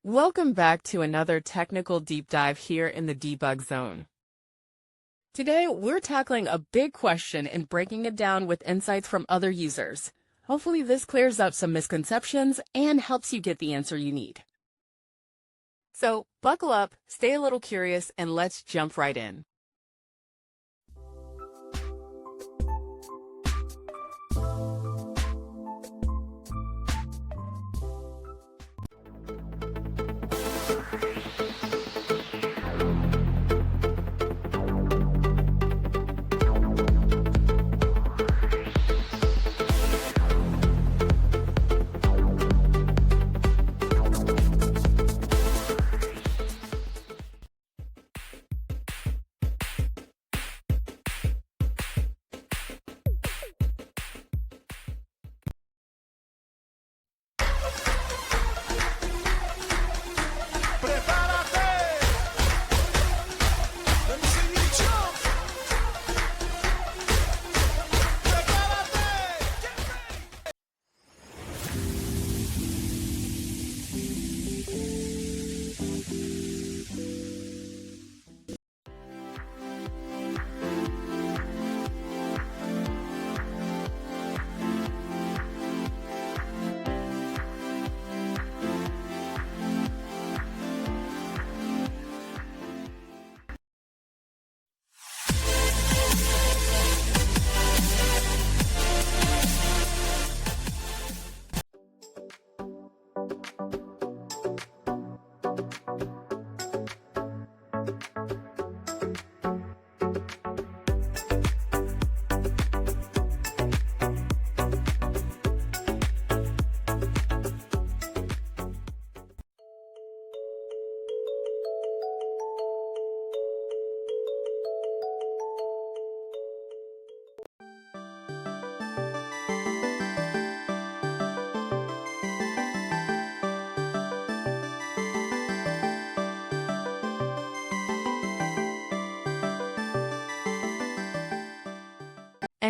Welcome back to another technical deep dive here in the debug zone. Today, we're tackling a big question and breaking it down with insights from other users. Hopefully this clears up some misconceptions and helps you get the answer you need. So buckle up, stay a little curious, and let's jump right in.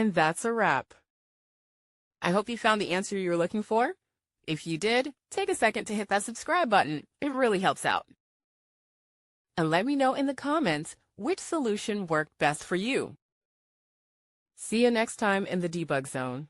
And that's a wrap. I hope you found the answer you were looking for. If you did, take a second to hit that subscribe button. It really helps out. And let me know in the comments which solution worked best for you. See you next time in the debug zone.